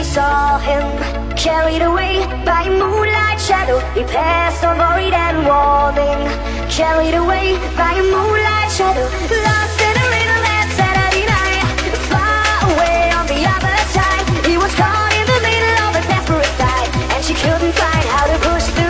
saw him carried away by a moonlight shadow. He passed unworried and warning, carried away by a moonlight shadow. Lost in a riddle that Saturday night, far away on the other side. He was caught in the middle of a desperate fight, and she couldn't find how to push through.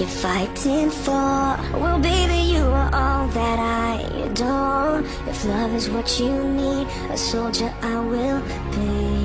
you're fighting for. Well, baby, you are all that I adore. If love is what you need, a soldier I will be.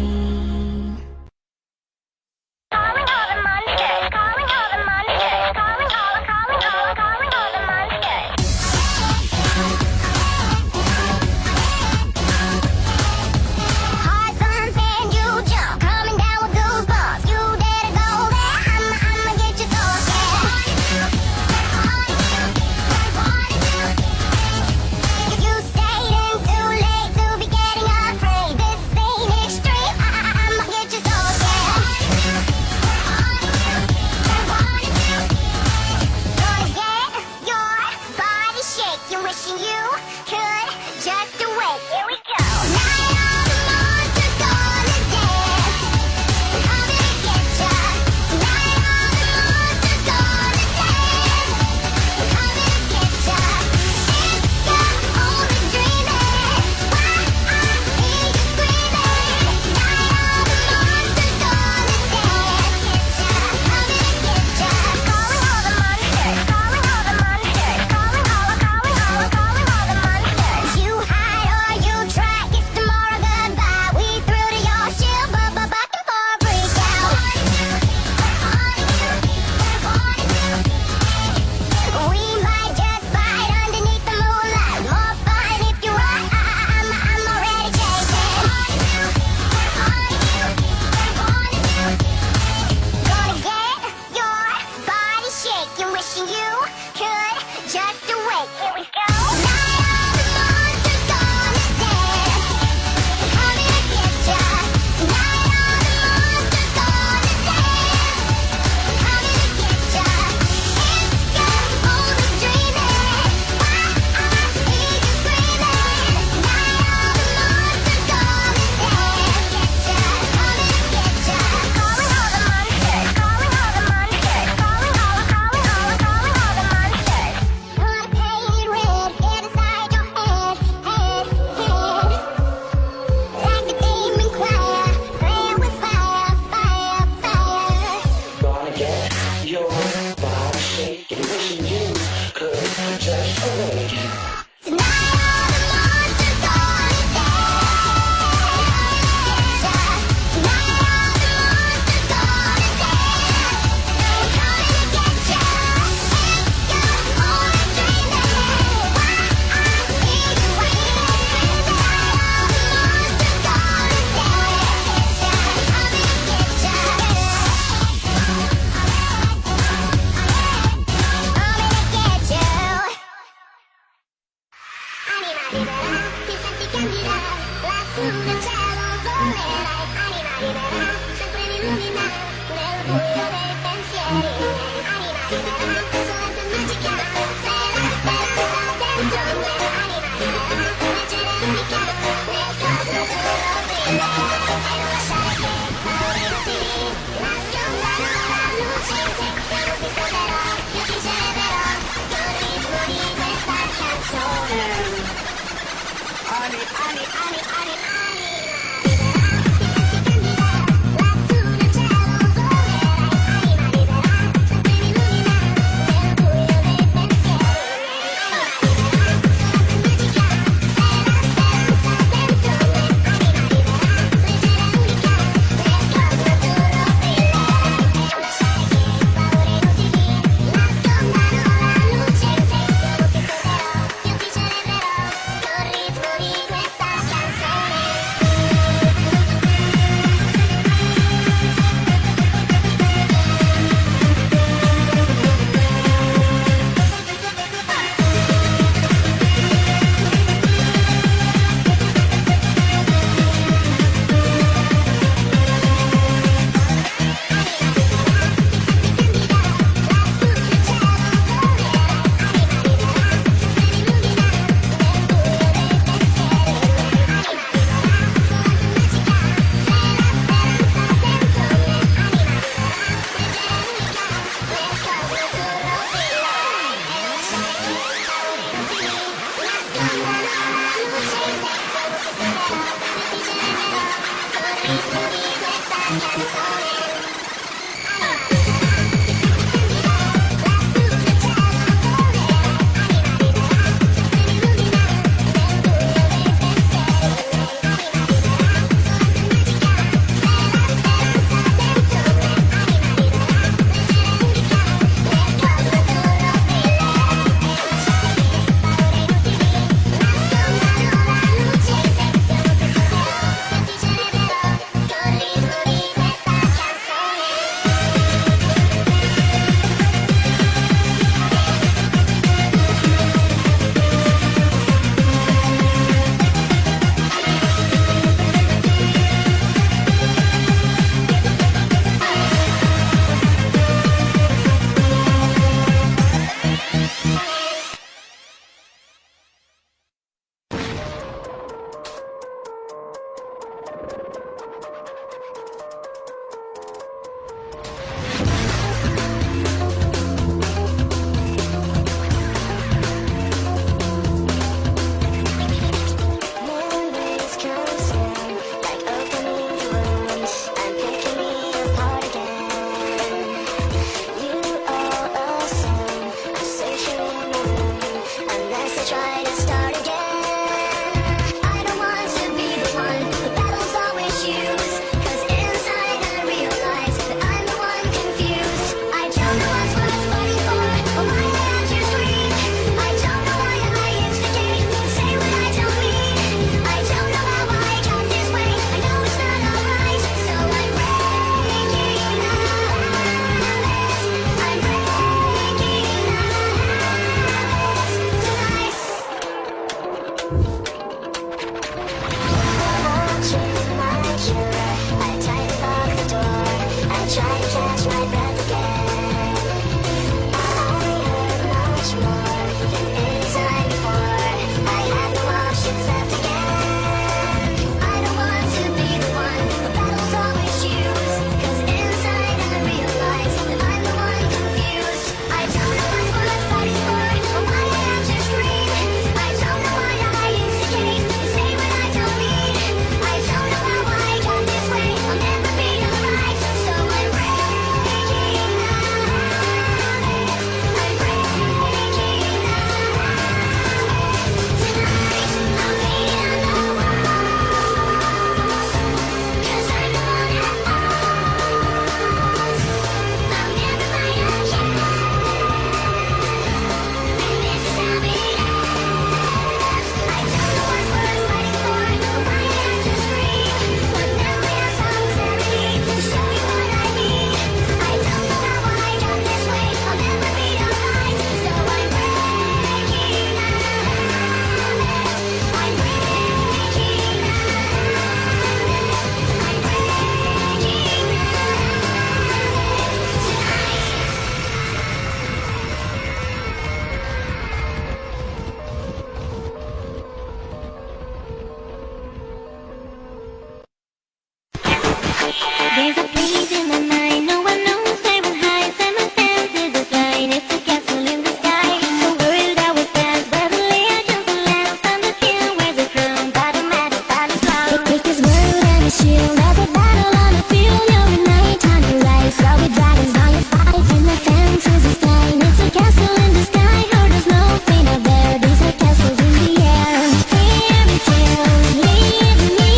There's a place in my mind, no one knows where it hides, and my senses decline. It's a castle in the sky, a world that was past, where the legends will last, and the king wears a crown, automatic battleground. They take this world and a shield, as a battle on the field. You're a knight on the rise, fly with dragons on your fight, and my fences is flying. It's a castle in the sky, oh, there's no pain out there. These are castles in the air. Fairy tales live in me,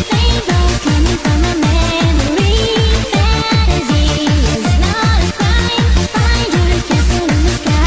fables coming from my memory. Fantasy is not a crime, find your castle in the sky.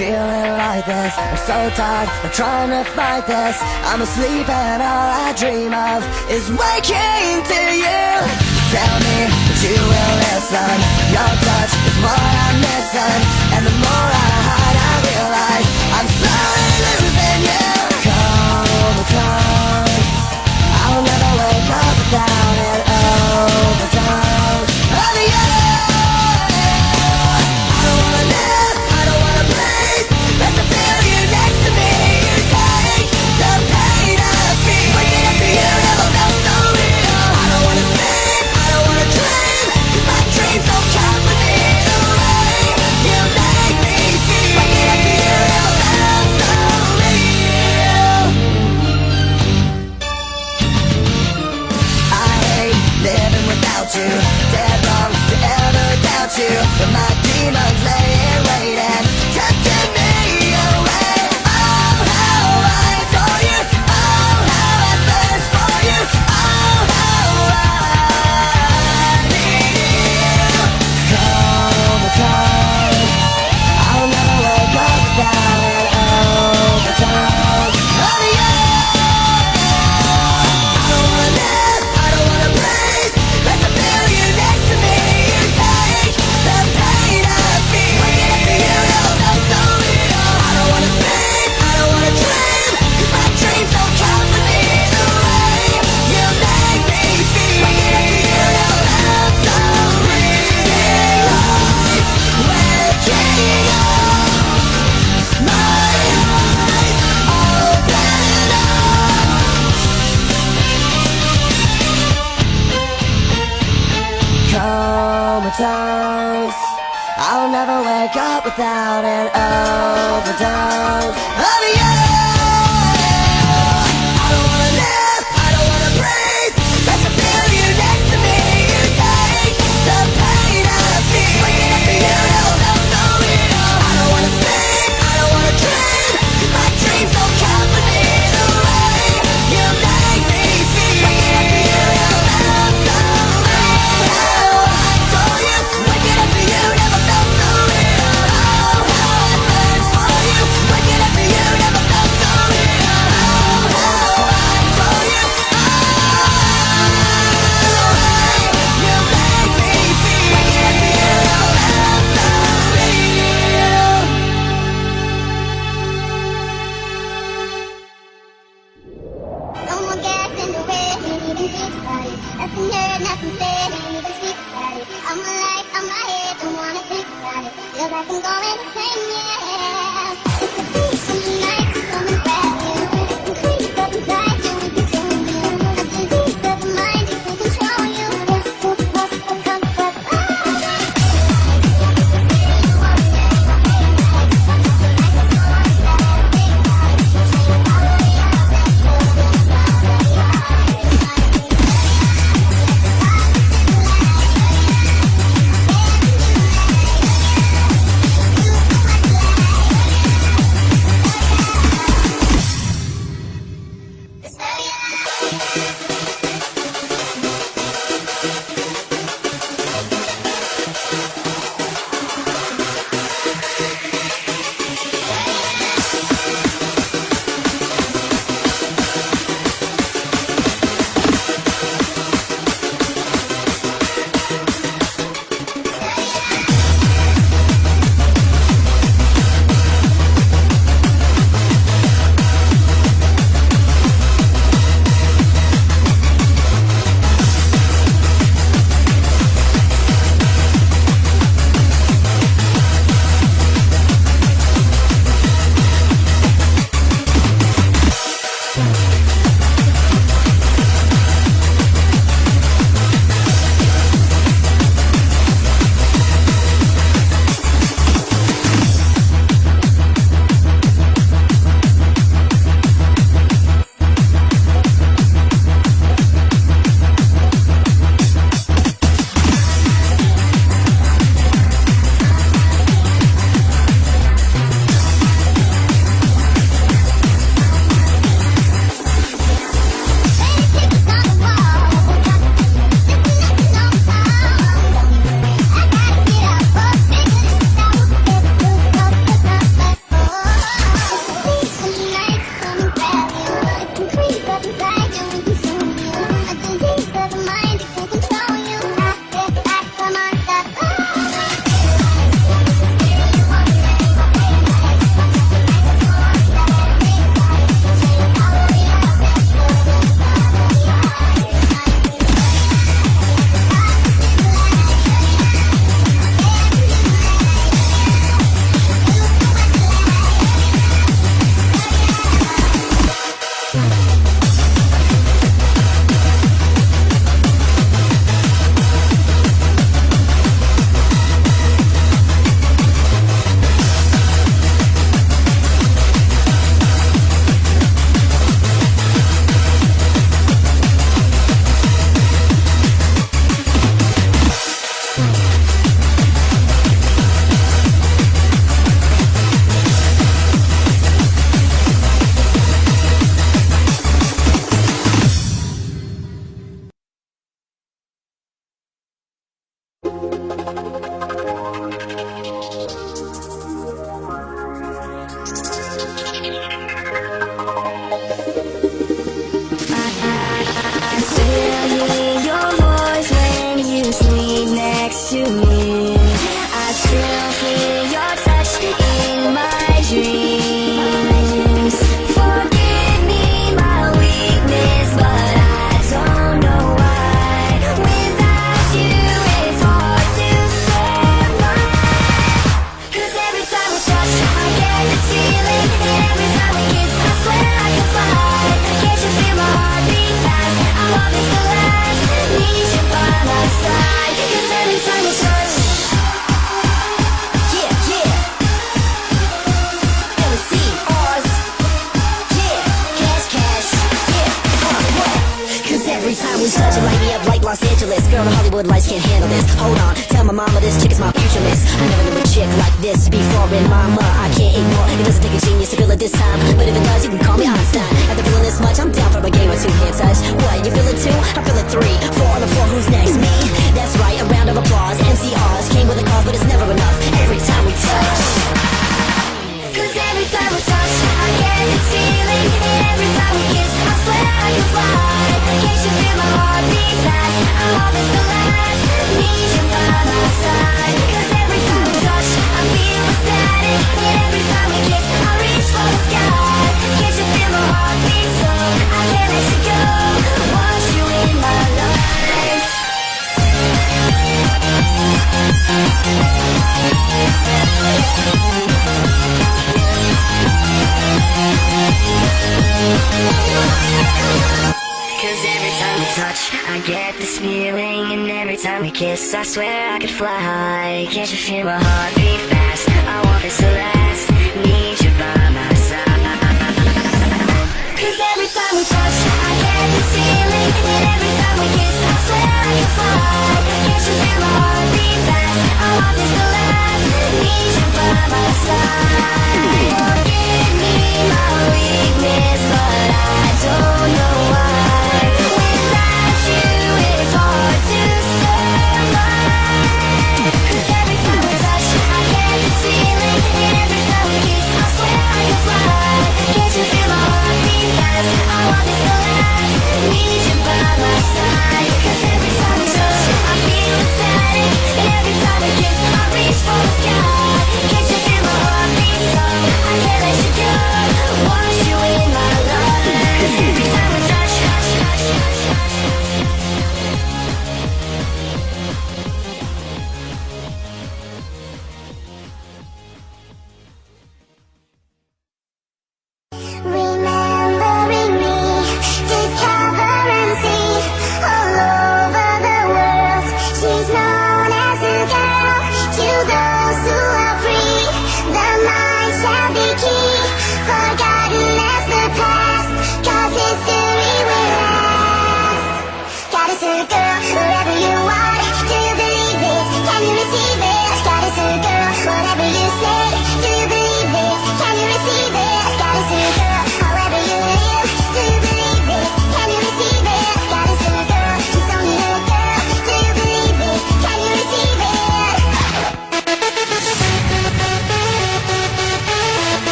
Feeling like this, I'm so tired, I'm trying to fight this. I'm asleep and all I dream of is waking to you. Tell me that you will listen, your touch is what I'm missing. And the more I hide, I realize I'm slowly losing you. Comatose, I'll never wake up without it. Overdose of you. I don't wanna live, I don't wanna breathe. Let the feel of you next to me. You take the pain out of me. Waking up to you never felt so real. I don't wanna sleep, I don't wanna dream, 'cause my dreams don't come with me. The way you wake up without an overdose of you. I don't wanna live, I don't wanna breathe. Just to feel you next to me. You take the pain out of me. Waking up for you never felt so real. I don't wanna sleep, I don't wanna dream. My dreams don't come with me. The way you make me feel. Waking up for you never felt so real. I told you, waking up for you never felt so real. Oh, how I thirst for you. Waking up for you never felt so real. Oh, how I told you, you make me feel. Waking up for you never felt so real. No more gas in the way, ain't even think about it. Nothing heard, nothing said, ain't even speak about it. I'm alive, I'm my head, don't wanna think about it. Feels like I'm going insane, yeah. It's a beast from the night, come and grab you. And creep up inside you, we consume you. A disease of the mind, it can control you. It's too close to comfort. Angeles. Girl, the Hollywood lights can't handle this. Hold on, tell my mama this chick is my future miss. I never knew a chick like this before, and mama, I can't ignore. It doesn't take a genius to feel it this time, but if it does, you can call me Einstein. After feeling this much, I'm down for a game or two hand touch. What, you feel it too? I feel it 3, 4 on the floor, who's next? Me? That's right, a round of applause. MCRs came with a cause, but it's never enough. Every time we touch. Cause every time we touch, I get this feeling. And every time we kiss, I swear I can fly. Can't you feel my heart beat fast? I want this to last. Need you by my side. Cause every time we touch, I feel ecstatic. And every time we kiss, I reach for the sky. Can't you feel my heart beat so? I can't let you go. Want you in my life. Cause every time we touch, I get this feeling. And every time we kiss, I swear I could fly high. Can't you feel my heart beat fast? I want this to last. Need you by my side. Cause every time we touch, I get this feeling. And every time we kiss, I swear I can fly. Can't you feel my heart beat fast? I want this to last. Need you by my side. Forgive me my weakness, but I don't know why. Without you, it's hard to survive. Cause every time we touch, I get this feeling. And every time we kiss, I swear I can fly. Can't you feel my heart beat fast? I want this to last. Need you by my side. Cause every time we touch, I feel ecstatic. And every time we kiss, I reach for the sky. Can't you feel my heart beat so?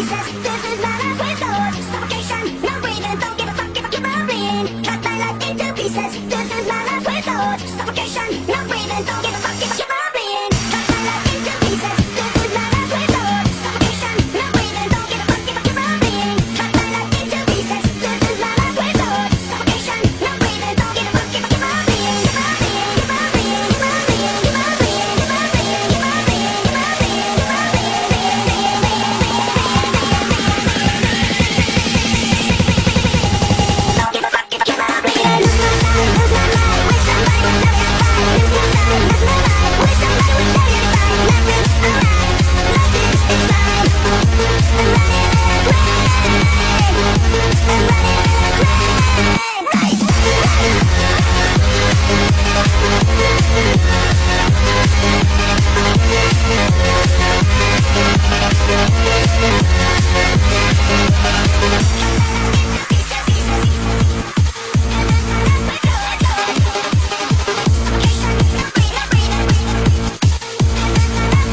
pieces. This is my life without suffocation. No breathing, don't give a fuck if I keep on bleeding. Cut my life into pieces. This is my life without suffocation. No breathing, don't give a fuck if I keep on bleeding. Cut my life into pieces. This is my life without suffocation. No breathing, don't give a fuck if I keep on bleeding. Cut my life into pieces. This is my life without suffocation. No breathing, don't give a fuck if I keep on bleeding. Keep on bleeding, keep on bleeding, keep on bleeding, keep on bleeding, keep on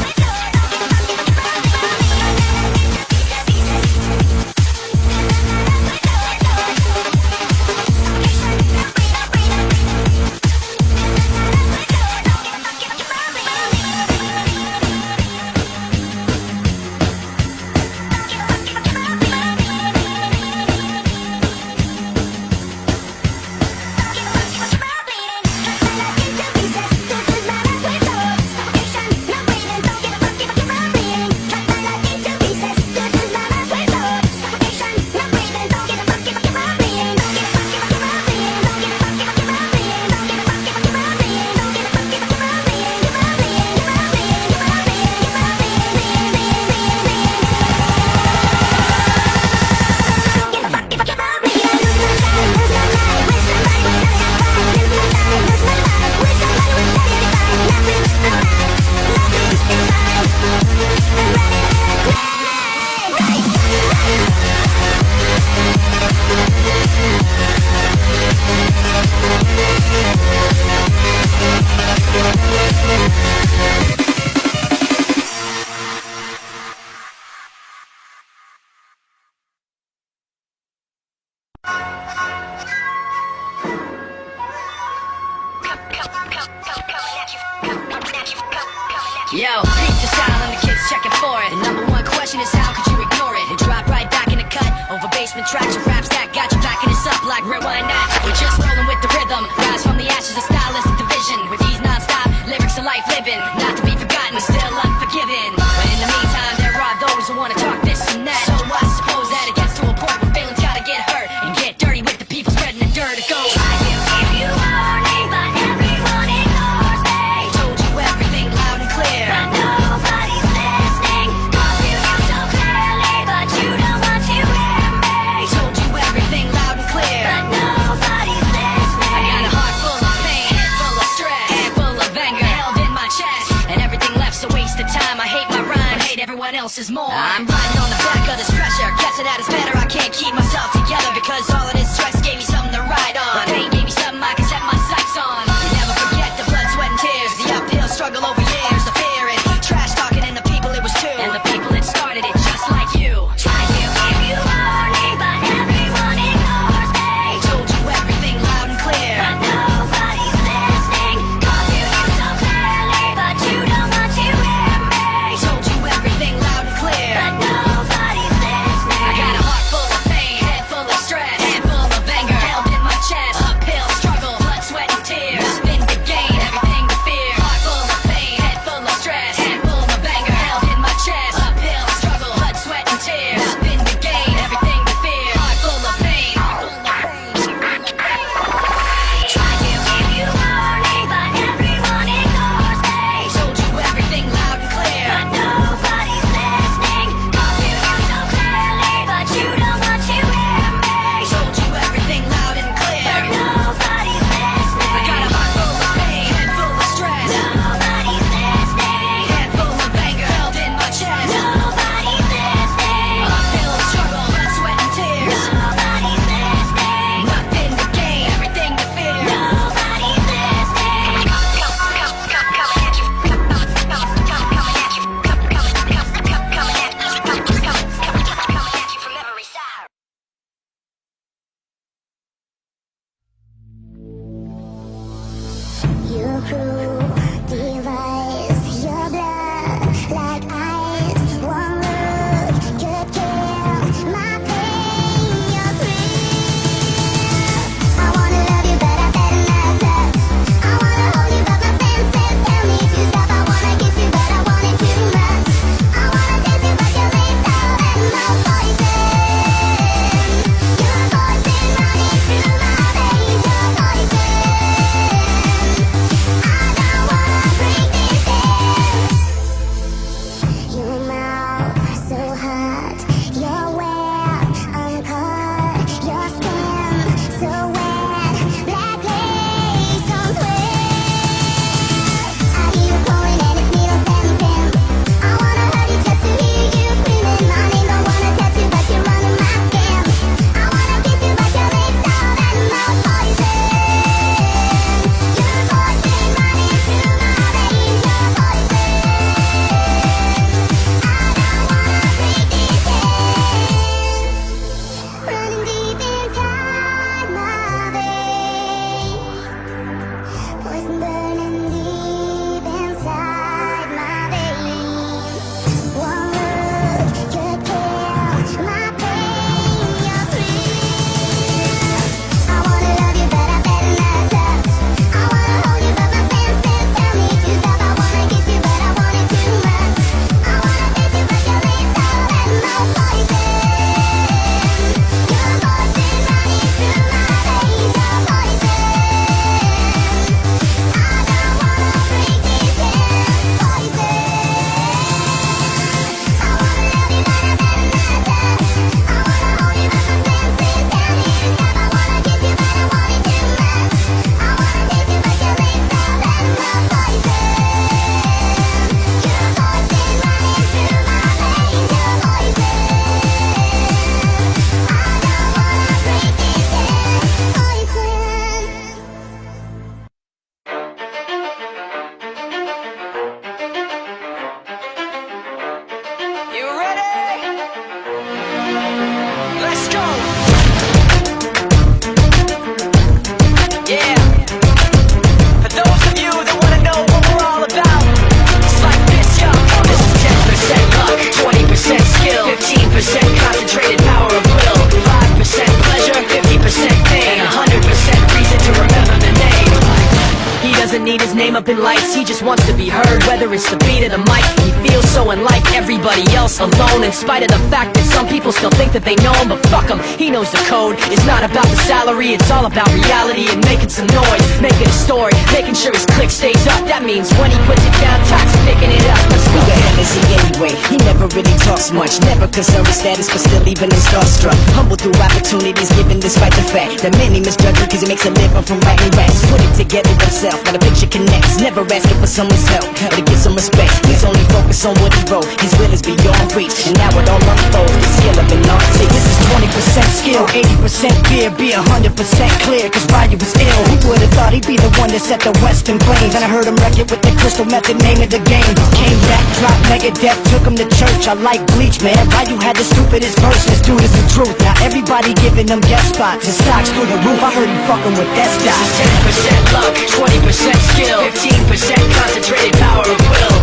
bleeding, keep on bleeding, keep on bleeding, keep on bleeding. Don't give a fuck if I keep on bleeding. Lose my mind, lose my mind. Wish somebody would tell me to fight. Lose my mind, lose my mind. Wish somebody would tell me to fight. Nothing's alright. Life is fine. I'm running away. I'm running Yo, beat the style and the kids checking for it. The number one question is how could you ignore it? And drop right back in the cut over basement tracks and raps that got you backing us up like rewind that. We're just rolling with the rhythm. Rise from the ashes of stylistic division. With these non-stop lyrics of life living, not to be forgotten, still unforgiven. But in the meantime, there are those who wanna talk this and that. So I suppose that it gets to a point where feelings gotta get hurt and get dirty with the people spreading the dirt. It goes. I will give you warning, but everyone ignores me. Told you everything loud and clear. But nobody's listening. Cause you know so clearly, but you don't want to hear me. Told you everything loud and clear. But nobody's listening. I got a heart full of pain, head full of stress, head full of anger held in my chest, and everything left's a waste of time. I hate my rhyme, hate everyone else's more. I'm riding on the back of this pressure, guessing that it's better. I can't keep myself together because all of this stress gave me something to ride on. But pain gave me something I can set my sights on. You never forget the blood, sweat, and tears, the uphill struggle over years, the fear and trash talking, and the people it was too, and the people that started it just like you. Try to give you warning, but everyone ignores me. Told you everything loud and clear. But nobody's listening. Cause you know so clearly, but you don't want to hear me. Told you everything loud and clear. But name up in lights, he just wants to be heard, whether it's the beat of the mic. He feels so unlike everybody else, alone, in spite of the fact that some people still think that they know him. But fuck him, he knows the code. It's not about the salary, it's all about reality and making some noise, making a story, making sure his click stays up. That means when he puts it down, Toxic picking it up. Let's go. Who the hell is he anyway? He never really talks much, never concerned with status, but still even him starstruck. Humble through opportunities given despite the fact that many misjudge him cause he makes a living from writing raps. Put it together himself, got a picture connects, never asking for someone's help, but to get some respect. He's only focused on what he wrote, his will is beyond reach, and now it all unfolds, the skill of an artist. This is 20% skill, 80% fear, be 100% clear, cause Ryu was ill. Who would've thought he'd be the one that set the West in flames? And I heard him wreck it with the crystal method, name of the game. Came back, dropped Megadeth, took him to church. I like Bleach, man, Ryu had the stupidest verse. This dude is the truth. Now everybody giving them guest spots, his stocks through the roof. I heard him fucking with that stock. 10% luck, 20% skill, 15% concentrated power of will,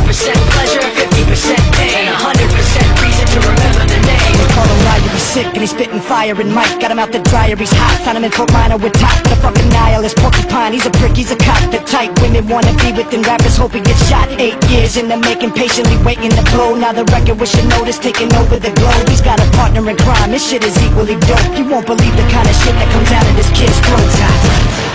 5% pleasure, 50% pain, and 100% reason to remember the name. They call him Ryu, he's sick and he's spitting fire and Mike got him out the dryer, he's hot. Found him in Fort Minor with top, the fucking nihilist porcupine. He's a prick, he's a cop. The type women wanna be with him, rappers hope he gets shot. 8 years in the making, patiently waiting to blow. Now the record with notice taking over the globe. He's got a partner in crime, this shit is equally dope. You won't believe the kind of shit that comes out of this kid's throat.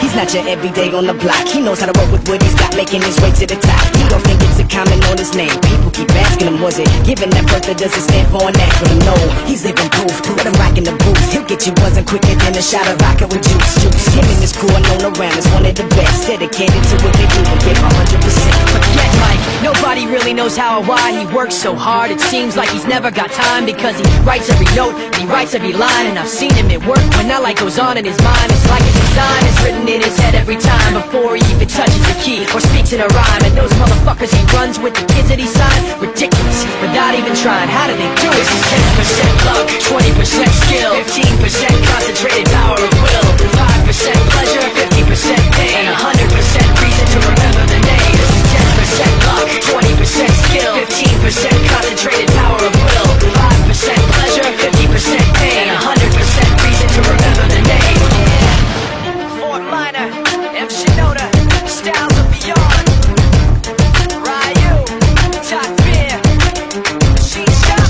He's not your everyday on the block, he knows how to work with what he's got, making his way to the top. He don't think it's a comment on his name, people keep asking him, was it given that birth that doesn't stand for an acronym? No, he's living proof, let him rock in the booth. He'll get you buzzing quicker than a shot of vodka with juice. Him and his crew are known around as one of the best, dedicated to what they do and give 100%. Forget Mike, nobody really knows how or why he works so hard. It seems like he's never got time, because he writes every note and he writes every line. And I've seen him at work when that light goes on in his mind. It's like a design is written in his head every time, before he even touches the key or speaks in a rhyme. And those motherfuckers he runs with, the kids that he signed, ridiculous, without even trying. How do they do it? This is 10% luck, 20% skill, 15% concentrated power of will, 5% pleasure, 50% pain, and 100% reason to remember the name. This is 10% luck, 20% skill, 15% concentrated power of will, 5% pleasure, 50% pain, and 100% reason to remember the name. Fort Minor, M. Shinoda, Styles of Beyond, Ryu, Top Fear, Machine Shop.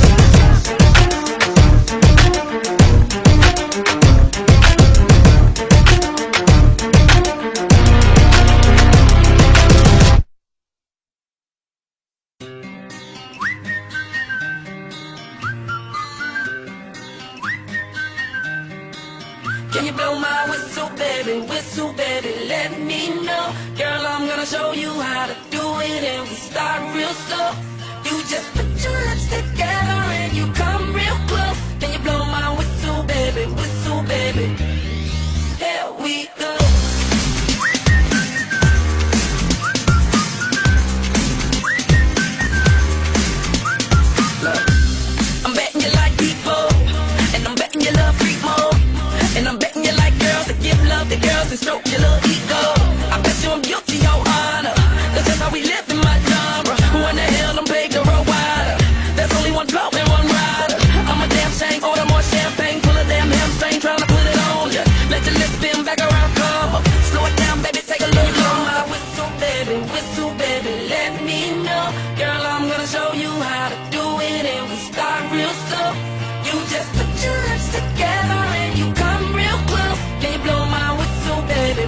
Can you blow my whistle, baby, let me know. Girl, I'm gonna show you how to do it, and we start real slow. You just put your lips together and you come real close. Can you blow my whistle, baby, here we go. Look, I'm betting you like people, and I'm betting you love freak mode, and I'm betting you like girls that give love to girls and stroke your little ego. I bet you I'm guilty, your honor. That's just how we live in my genre. Who in the hell done paved the road wider? There's only one blow and one rider. I'm a damn shame, order more champagne, pull a damn hamstring, trying to put it on ya. Let your lips spin back around, come up. Slow it down, baby, take a look. Blow my whistle, baby, let me know. Girl, I'm gonna show you how to do it, and we start real slow. You just put your lips together and you come real close. Can you blow my whistle, baby,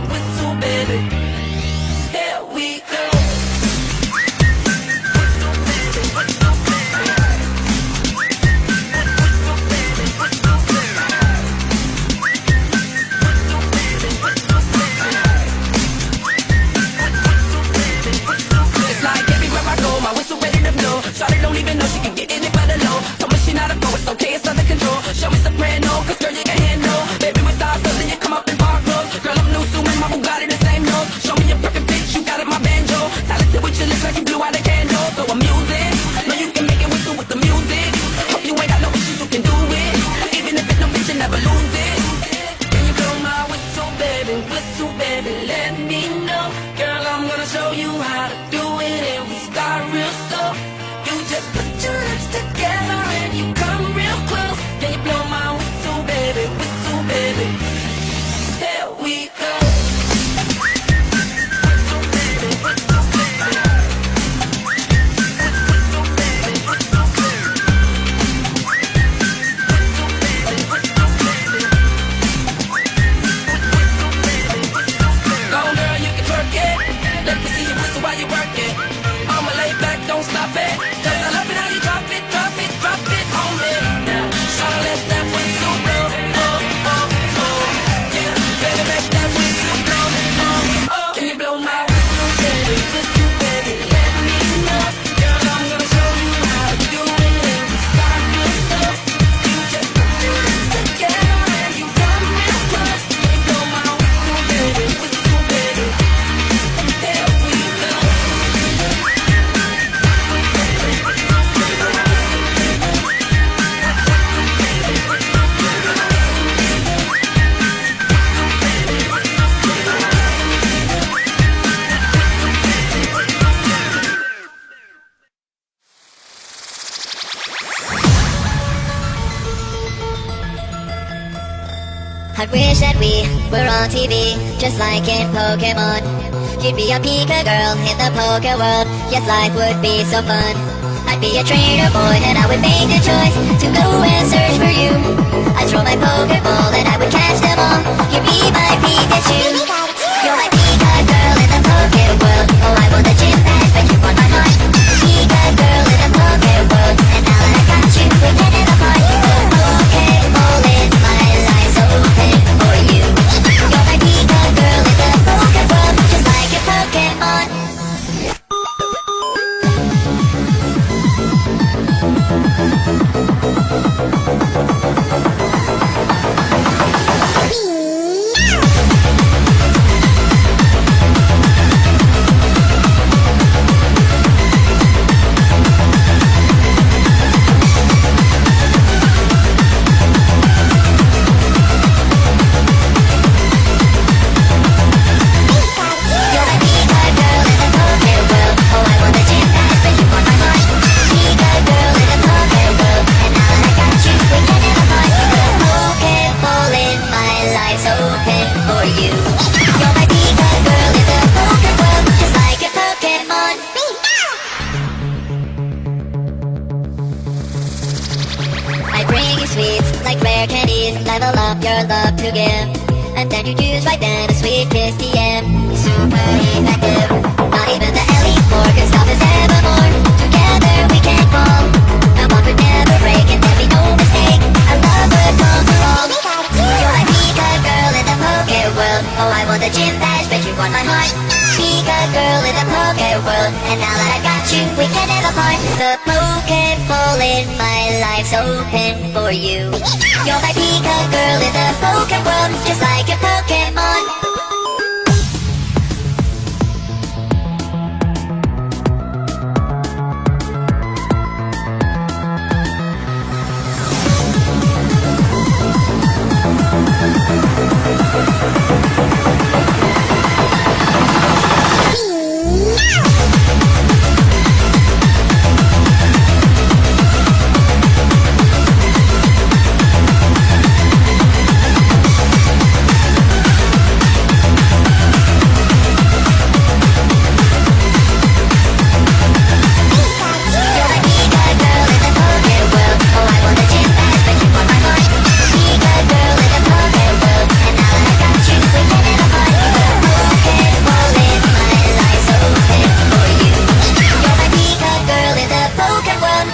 I wish that we were on TV, just like in Pokemon. You'd be a Pika girl in the poker world. Yes, life would be so fun. I'd be a trainer boy and I would make the choice to go and search for you. I'd throw my Pokeball and I would catch them all. You'd be my Pikachu. You're my Pika girl in the poke world. Oh, I want the gym pass, but you want my heart. Pika girl in the poke world, and now that I got you, we can never part. The Pokeball in my life's open for you. You're my Pika girl in the poke world, just like a Pokemon. Level up your love to give, and then you choose right then a sweet kiss DM. Super effective. Not even the elite four can stop us evermore. Together we can fall. Our bond would never break, and there'd be no mistake. Our love would conquer all. You're my Pika girl in the poke world. Oh, I want the gym badge, but you want my heart. Pika girl in the poke world, and now that I got you, we can never part. The Pokeball in my life's open for you. You're my Pika girl in the poke world, just like a Pokemon.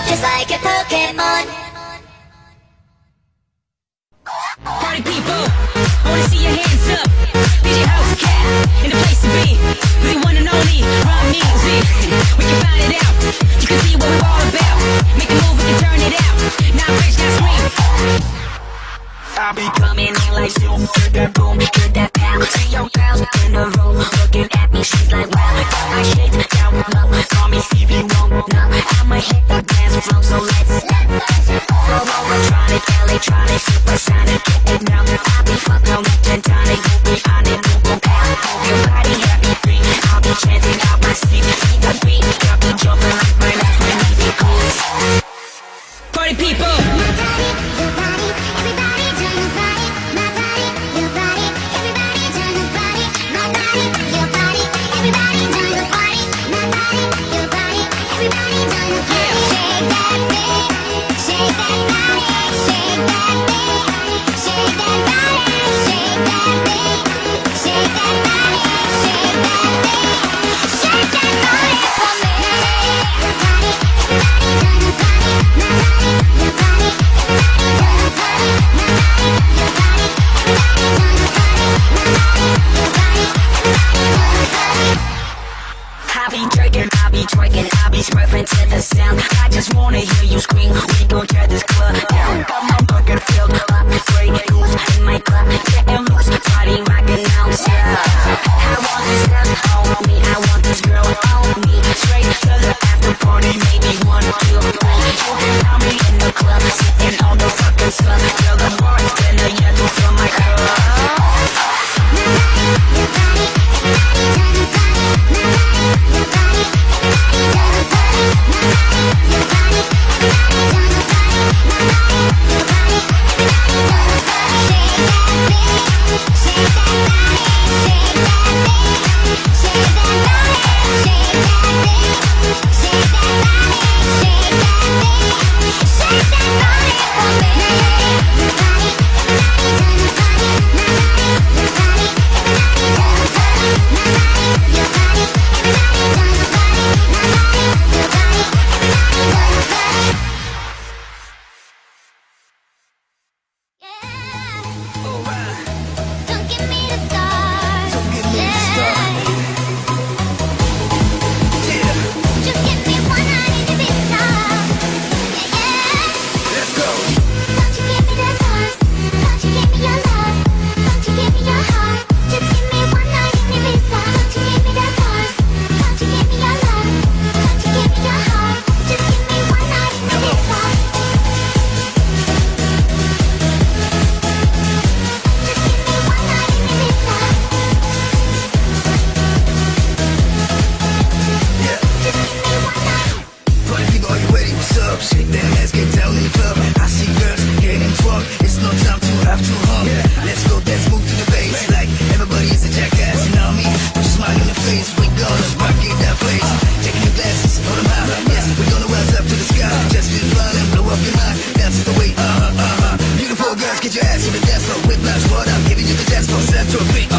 Just like a Pokemon. Party people, I wanna see your hands up. Be your house cat, in the place to be. We the one and only, raw music. We can find it out. You can see what we're all about. Make a move, we can turn it out. Now rich, now scream. I'll be coming in like zoom, to that boom, to that pound. See your girls in the room, looking at me, she's like wow. Got my shades down low, call me Stevie Wonder. I'ma hit the dance floor, so let's flow electronic, electronic, supersonic, get it now. I'll be fucking with tonic, you'll be on it, move compound. Move your body, happy free. I'll be chanting out my seat, see the beat, I'll be jumping like my last when easy goes. Party people. I'll be smurfing to the sound. I just wanna hear you scream. We gon' tear this club down. Got my bucket filled up, break loose in my club, getting loose, party rockin' outside. I want this girl on me, I want this girl on me. Straight to the after party, maybe 1, 2, 3. You can find me in the club, sitting on the fucking sun. Till the bar's spinner, yeah, to fill my cup. Shake that thing. no time to have to hum. Let's go, let's move to the bass. Like everybody is a jackass, you know me. Put your smile in your face, we gonna rock it that place. Taking your glasses, hold them out. Yes, we're gonna rise up to the sky. Just feel fun and blow up your mind. That's the way, Beautiful girls, get your ass to the dance floor. Whiplash, what up? Giving you the dance floor. Central beat.